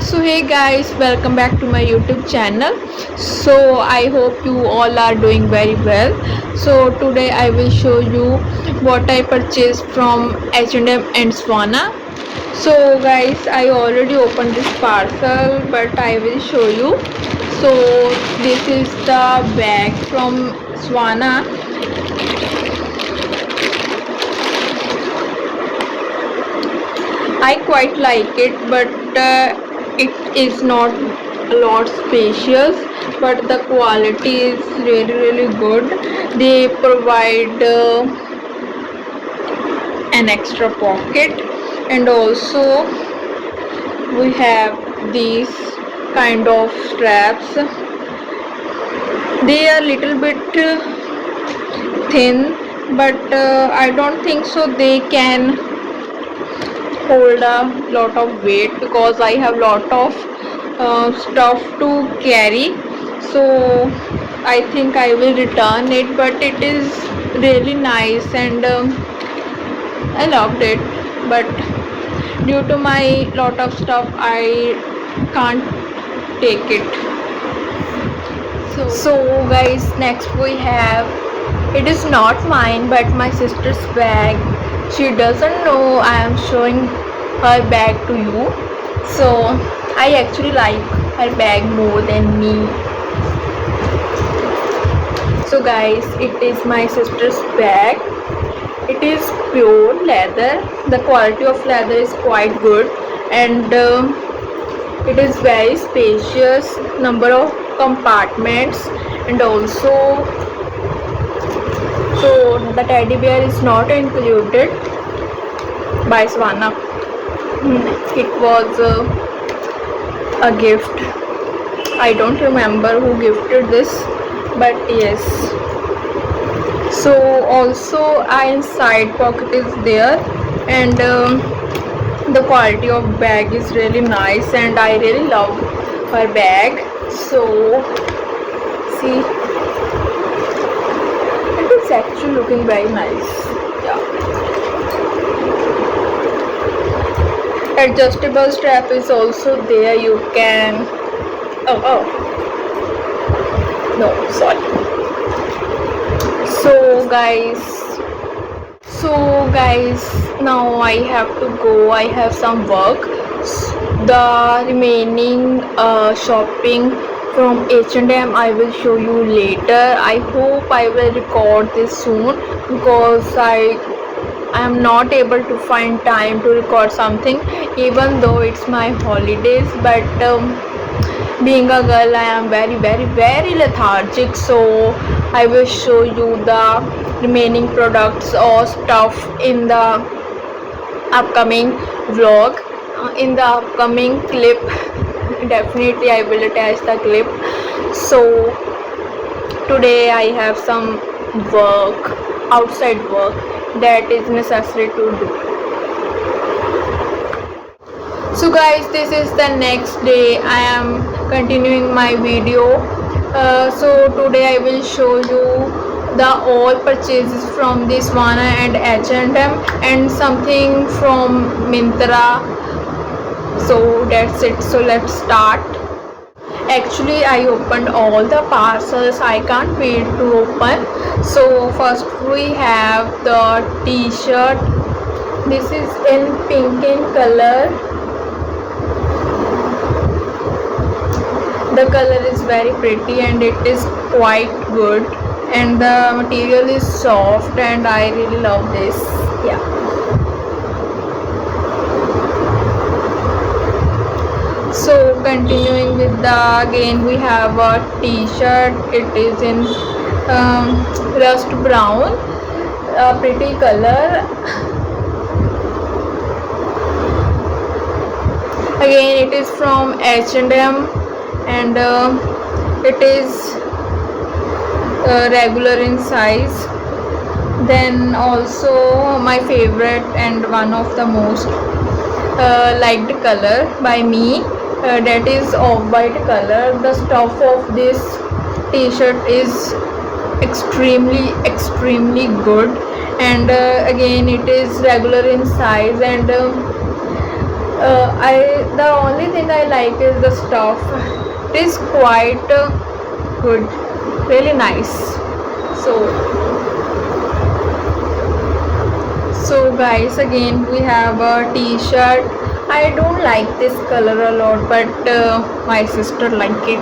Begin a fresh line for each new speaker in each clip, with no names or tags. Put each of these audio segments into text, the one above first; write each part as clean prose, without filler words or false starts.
So hey guys, welcome back to my YouTube channel. So I hope you all are doing very well. So today I will show you what I purchased from H&M and Swana. So guys, I already opened this parcel, but I will show you. So this is the bag from Swana. I quite like it, but it is not a lot spacious, but the quality is really good. They provide an extra pocket, and also we have these kind of straps. They are little bit thin, but I don't think so they can hold a lot of weight, because I have lot of stuff to carry. So I think I will return it, but it is really nice, and I loved it, but due to my lot of stuff I can't take it. So guys, next we have, it is not mine but my sister's bag. She doesn't know I am showing her bag to you, so I actually like her bag more than me. So guys, it is my sister's bag. It is pure leather. The quality of leather is quite good, and it is very spacious, number of compartments, and also so the teddy bear is not included by Swana. It was a gift. I don't remember who gifted this, but yes. So also a side pocket is there, and the quality of bag is really nice, and I really love her bag. So see, it is actually looking very nice. Yeah. Adjustable strap is also there. You can oh no, sorry. So guys, now I have to go. I have some work. The remaining shopping from H&M I will show you later. I hope I will record this soon, because I am not able to find time to record something, even though it's my holidays. But being a girl, I am very lethargic, so I will show you the remaining products or stuff in the upcoming vlog, in the upcoming clip. Definitely I will attach the clip. So today I have some work, outside work, that is necessary to do. So guys, this is the next day. I am continuing my video. So today I will show you the all purchases from this Swana and H&M, and something from Myntra. So that's it. So let's start. Actually I opened all the parcels. I can't wait to open. So first we have the t-shirt. This is in pink in color. The color is very pretty, and it is quite good, and the material is soft, and I really love this. Yeah. So continuing with the, again we have a t-shirt. It is in rust brown, a pretty color. Again it is from H&M, and it is regular in size. Then also my favorite and one of the most liked color by me, that is off-white color. The stuff of this t-shirt is extremely good, and again it is regular in size, and I the only thing I like is the stuff. It is quite good, really nice. So guys, again we have a t-shirt. I don't like this color a lot, but my sister like it,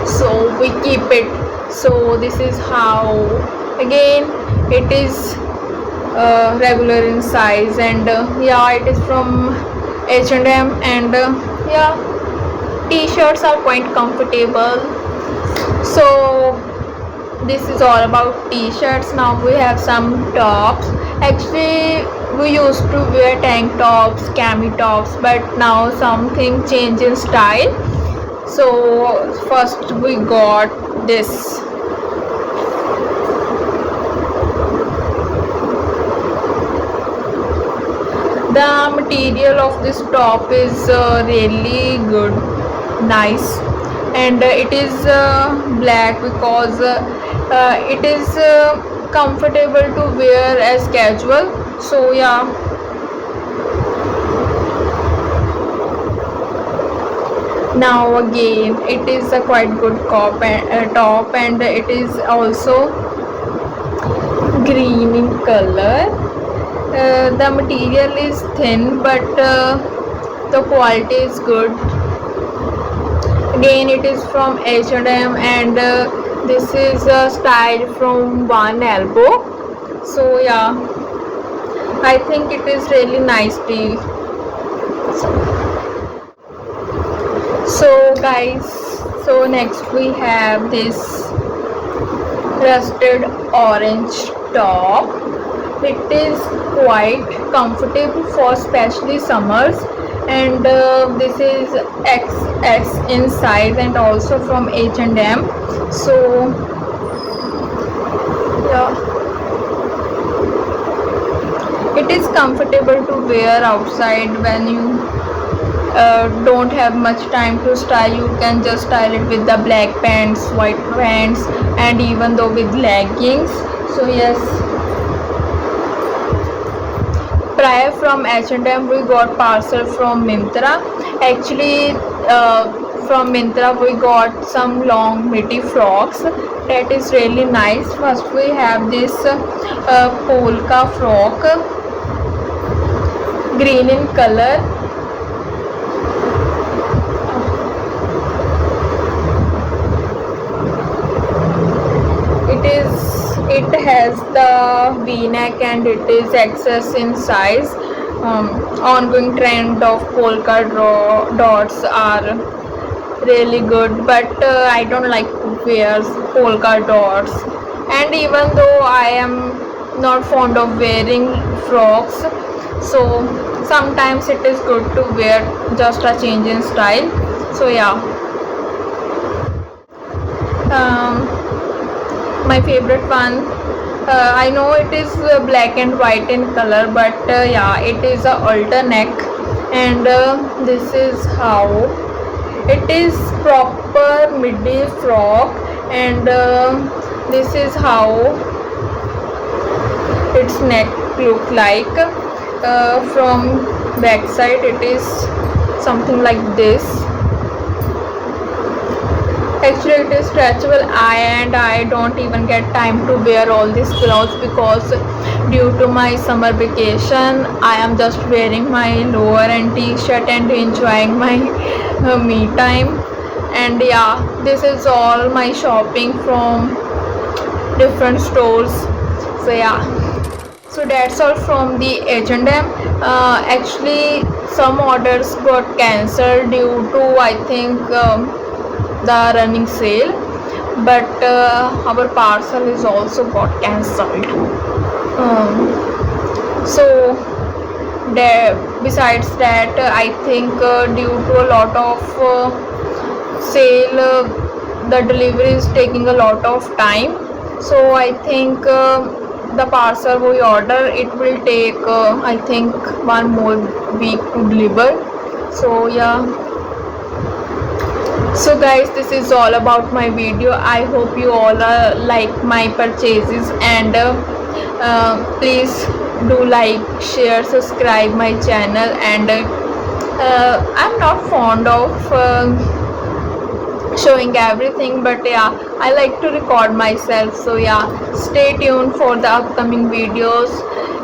so we keep it. So this is how, again, it is regular in size, and yeah, it is from H&M, and yeah, t-shirts are quite comfortable. So this is all about t-shirts. Now we have some tops. Actually, we used to wear tank tops, cami tops, but now something changed in style. So first we got this. The material of this top is really good, nice, and it is black because it is comfortable to wear as casual. So yeah, now again it is a quite good top, and it is also green in color. The material is thin, but the quality is good. Again, it is from H&M, and this is a style from one elbow. So yeah, I think it is really nice deal. So guys, so next we have this rusted orange top. It is quite comfortable for especially summers, and this is XS in size, and also from H&M. So yeah, it is comfortable to wear outside when you don't have much time to style. You can just style it with the black pants, white pants, and even though with leggings. So yes, prior from H&M we got parcel from Myntra. Actually, from Myntra we got some long midi frocks that is really nice. First we have this polka frock, green in color. It has the v-neck, and it is XS in size. Ongoing trend of polka dots are really good, but I don't like to wear polka dots, and even though I am not fond of wearing frocks, so sometimes it is good to wear just a change in style. So yeah, my favorite one, I know it is black and white in color, but yeah, it is a alter neck, and this is how it is, proper midi frock, and this is how its neck look like. From back side it is something like this. Actually, it is stretchable, and I don't even get time to wear all these clothes because due to my summer vacation I am just wearing my lower and t-shirt and enjoying my me time. And yeah, this is all my shopping from different stores. So yeah, so that's all from the H&M. Actually, some orders got cancelled due to, I think, the running sale, but our parcel is also got cancelled. So there, besides that, I think due to a lot of sale, the delivery is taking a lot of time. So I think the parcel we order, it will take I think 1 more week to deliver. So yeah, so guys, this is all about my video. I hope you all like my purchases, and please do like, share, subscribe my channel, and I'm not fond of showing everything, but yeah, I like to record myself. So yeah, stay tuned for the upcoming videos.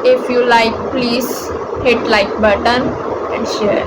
If you like, please hit like button and share.